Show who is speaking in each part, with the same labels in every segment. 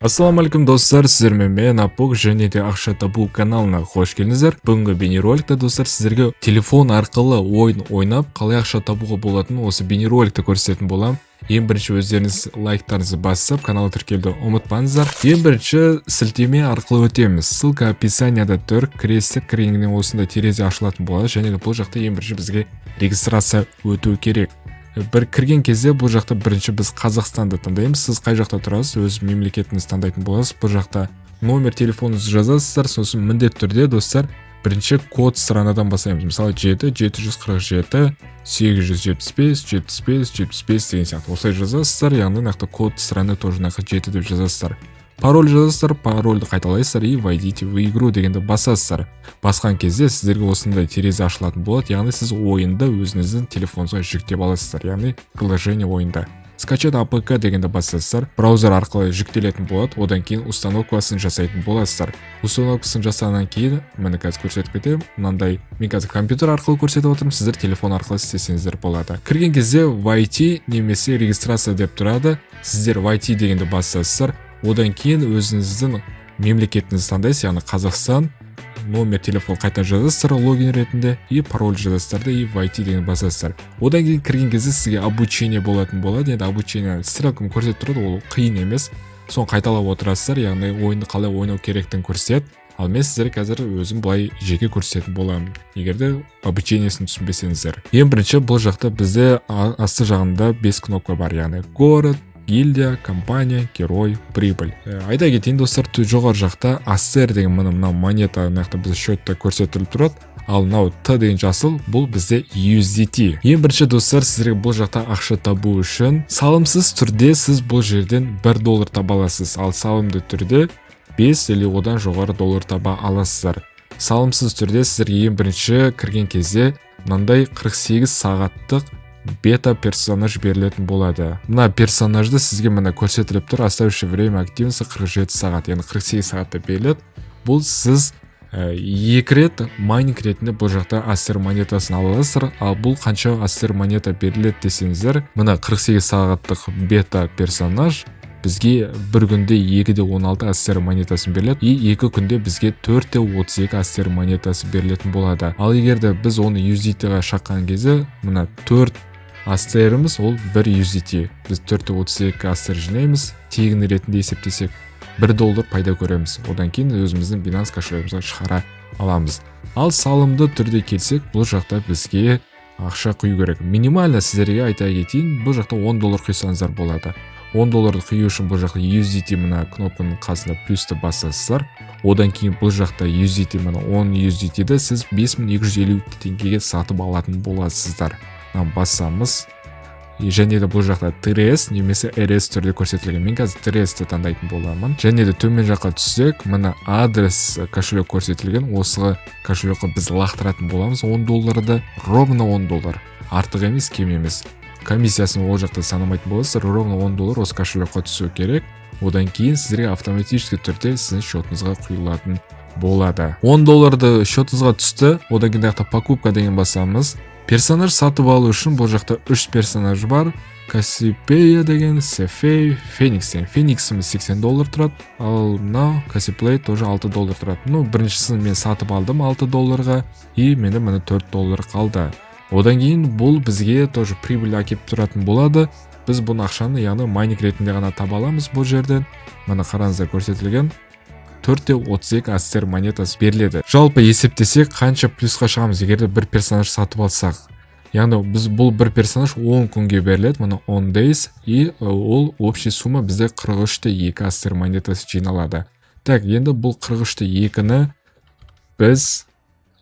Speaker 1: Ассаламалейкум достар, сіздермен мен Апук және де ақша табу каналына қош келдіңіздер. Бүгінгі бейнероликте достар сіздерге телефон арқылы ойын ойнап қалай ақша табуға болатынын осы бейнероликте көрсететін боламын. Ең бірінші өздеріңіз лайктарыңызды басып, каналға тіркелуді ұмытпаңыздар. Ең бірінші сілтеме арқылы өтеміз. Ссылка описанияда тұр. Кіресіздер, кіргеннен осында терезе ашылатын болады және де бұл жақта ең бірінші бізге регистрация өту керек. Бір кірген кезде бұл жақта бірінші біз Қазақстанды таңдаймыз. Сіз қай жақта тұрасыз, өз мемлекетіңізді таңдайтын боласыз. Бұл жақта номер телефоныңызды жазасыздар, сосын міндетті түрде достар бірінші код странадан бастаймыз. Мысалы 7-747 875 75 75 деген сияқты. Осылай жазасыздар, яғни нақты код страны тоже нақты 7 деп жазасыздар. Пароль жазасыздар, парольді қайталайсыздар и войдите в игру дегенді басасыздар. Басқан кезде сіздерге осындай терезе ашылатын болады, яғни сіз ойында өзіңіздің телефоныңызға жүктеп аласыздар, яғни приложение ойында. Скачать APK дегенді басасыздар, браузер арқылы жүктелетін болады, одан кейін установкасын жасайтын боласыздар. Установкасын жасағаннан кейін, мені қазір көрсетіп кетемін, мынандай мен қазір компьютер арқылы көрсетіп отырмын, сіздер телефон арқылы істесеңіздер болады. Кірген кезде войти немесе регистрация деп тұрады, сіздер войти дегенді басасыздар. Одан кейін өзіңіздің мемлекетіңізді таңдайсыз, яғни Қазақстан, номер телефон қайта жазасыздар логин ретінде и пароль жазасыздар и войти деген басасыздар. Одан кейін кірген кезде сізге обучение болатын болады. Енді обучение стрелканы көрсетіп тұрады, ол қиын емес. Соны қайталап отырасыздар, яғни ойынды қалай ойнау керектігін көрсетеді. Ал мен сіздерге қазір өзім былай жеке көрсететін боламын, егерде обучениесін түсінбесеңіздер. Ең бірінші бұл жақта бізде асты жағында 5 кнопка бар, яғни город, гильдия, компания, герой, прибыль. Айта кетейін достар, жоғар жақта ASR деген мына монета нақты бізде счетта көрсетіліп тұрады. Ал мынау Т деген жасыл, бұл бізде USDT. Ең бірінші достар, сіздерге бұл жақта ақша табу үшін салымсыз түрде сіз бұл жерден $1 таба аласыз. Ал салымды түрде 5 или одан жоғары доллар таба аласыздар. Салымсыз түрде сіздерге ең бірінші кірген кезде мынандай 48 сағаттық бета персонаж берілетін болады. Мына персонажды сізге мына көрсетіліп тұр, оставшее время активности 47 сағат, яғни 48 сағатта беріледі. Бұл сіз екі рет майнинг ретінде бұл жақта ASR монетасын аласыздар. Ал бұл қанша ASR монета беріледі десеңіздер, мына 48 сағаттық бета персонаж бізге бір күнде 2.16 ASR монетасын беріледі и 2 күнде бізге 4.32 ASR монетасы берілетін болады. Ал егерде біз оны USDT-ға шаққан кезде, мына 4 ASR-іміз ол 1 USDT. Біз 4.32 ASR жинаймыз, тегін ретінде есептесек $1 пайда көреміз. Одан кейін өзіміздің Binance кошелегімізге шығара аламыз. Ал салымды түрде келсек, бұл жақта бізге ақша құю керек. Минимально сіздерге айта кетейін, бұл жақта $10 құйсаңыздар болады. $10 құю үшін бұл жақта USDT мына кнопканың қасында плюсті басасыздар. Одан кейін бұл жақта USDT мына 10 USDT-ді сіз 5250 теңгеге сатып алатын боласыздар. Басамыз. Және де бұл жақта TRS немесе RS түрде көрсетілген. Мен қазір TRS-ті таңдайтын боламын. Және де төмен жаққа түссек, мына адрес кошелек көрсетілген. Осы кошелекқа біз лақтыратын боламыз $10-ды, ровно $10. Артық емес, кем емес. Комиссиясын ол жақта санамайтын боласыздар, ровно $10 осы кошелекқа түсу керек. Одан кейін сіздерге автоматически түрде сіздің счетыңызға құйылатын болады. $10-ды счетыңызға түсті. Одан кейін жақта покупка деген басамыз. Персонаж сатып алу үшін бұл жақта 3 персонаж бар. Кассипея деген, Сефей, Феникс деген. Фениксіміз $80 тұрады, ал мынау Кассиплей тоже $6 тұрады. Біріншісін мен сатып алдым $6-ға и менде міне $4 қалды. Одан кейін бұл бізге тоже прибыль әкеп тұратын болады. Біз бұны ақшаны, яғни майнинг ретінде ғана таба аламыз бұл жерден. Мына қараңыздар көрсетілген 4.32 ASR монетасы беріледі. Жалпы есептесек, қанша плюсқа шығамыз, егерде бір персонаж сатып алсақ. Яғни біз бұл бір персонаж 10 күнге беріледі, мұны 10 days, и ол общий сумма бізде 43.2 ASR монетасы жиналады. Так, енді бұл 43.2-ні біз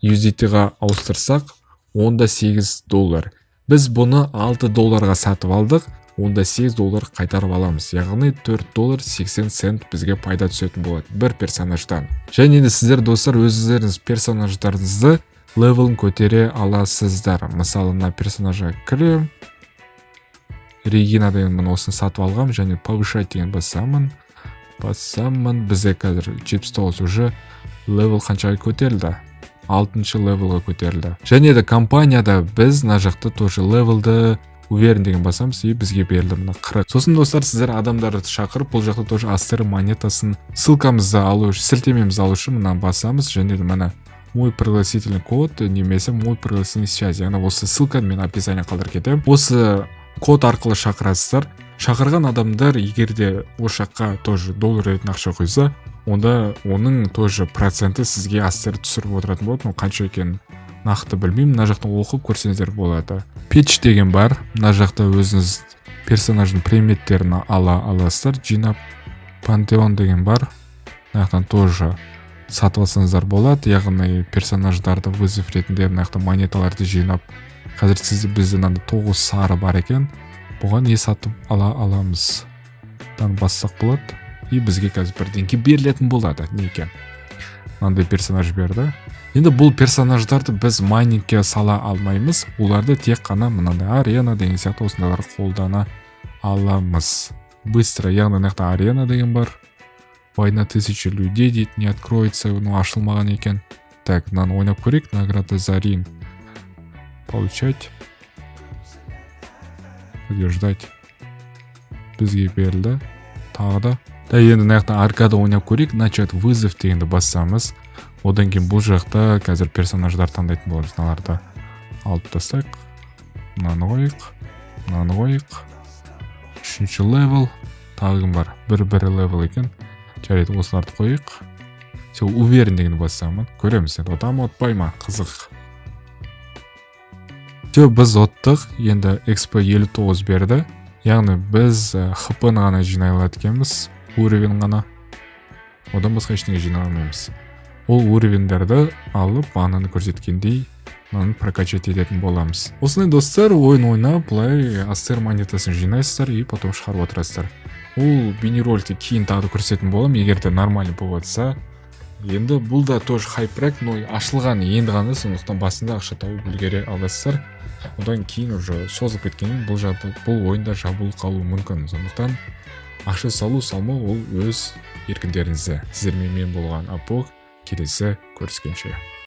Speaker 1: USDT-ға ауыстырсақ, онда $8. Біз бұны $6-ға сатып алдық, онда $8 қайтарып аламыз. Яғни $4.80 бізге пайда түсетін болады бір персонаждан. Және де сіздер достар өздеріңіз персонаждарыңызды левелін көтере аласыздар. Мысалы, мына персонажға кірем, Регина деген мен осыны сатып алғам, және повышать деген басамын. Бізде қазір 79 уже левел қаншаға көтерілді? 6-шы левелға көтерілді. Және де компанияда біз мына жақта тоже левелді уверен деген басамыз и бізге берілді мына 40. Сосын достар, сіздер адамдарды шақырып бұл жақта тоже Астер монетасын ссылкамызды алу үшін, сілтемемізді алу үшін мына басамыз, және де мына мой пригласительный код немесе мой пригласительный связь, яғни осы ссылканы мен описание қалдырып кетемін. Осы код арқылы шақырасыздар. Шақырған адамдар егер де осы жаққа тоже доллар ретінде ақша құйса, онда оның тоже проценті сізге Астер түсіріп отыратын болады. Қанша екенін нақты білмеймін, мына жақта оқып көрсеңіздер болады. Pitch деген бар, мына жақта өзіңіз персонаждың приметтерін ала аласыздар, жинап. Пантеон деген бар, мына жақтан тоже сатып алсаңыздар болады, яғни персонаждарды вызов ретінде мына жақта монеталарды жинап. Қазір бізде мынандай 9 сары бар екен, бұған не сатып ала аламыз. Бассақ болады, и бізге қазір бірдеңке берілетін болады. Не екен? Мынандай персонаж берді. Енді бұл персонаждарды біз майнингке сала алмаймыз, оларды тек қана мынандай арена деген сияқты осындайлар қолдана аламыз. Быстро, яғни мына арена деген бар. Война 1000 людей дейді, не откроется, ашылмаған екен. Так, мынаны ойнап көрейік, награда за ринг. Получать. Подтверждать. Бізге берілді. Тағы да. Енді мына аркада ойнап көрейік, начать вызов дегенді басамыз. Одан кейін бұл жақта қазір персонаждар таңдайтын боламыз. Мыналарды алып тастайық. Мынаны қойық. 3-ші левел. Тағы бар. Бір левел екен. Жарайды, осыларды қойық. Уверен дегенді басамын. Көреміз. Отам отпай ма? Қызық. Біз оттық. Енді XP 59 берді. Яғни біз хп-ны ғана жинай алады екенбіз. Уровень ғана. Одан басқа ештеңе жинай алмаймыз. Ол уровендерді алып, бағананы көрсеткендей, мынаны прокачать ететін боламыз. Осындай достар, ойын ойнап, бұлай Астер монетасын жинайсыздар и потом шығарып отырасыздар. Ол бейнероликті кейін тағы көрсететін болам, егер де нормально болып жатса. Енді бұл да тоже хайп-рек, но ашылған енді ғана, сондықтан басында ақша тауып үлгере аласыздар. Одан кейін уже созылып кеткеннен бұл ойында жабылып қалуы мүмкін. Сондықтан ақша салу салмау ол өз еркіндеріңізде. Сіздермен мен болған Апок, келесі көріскенше.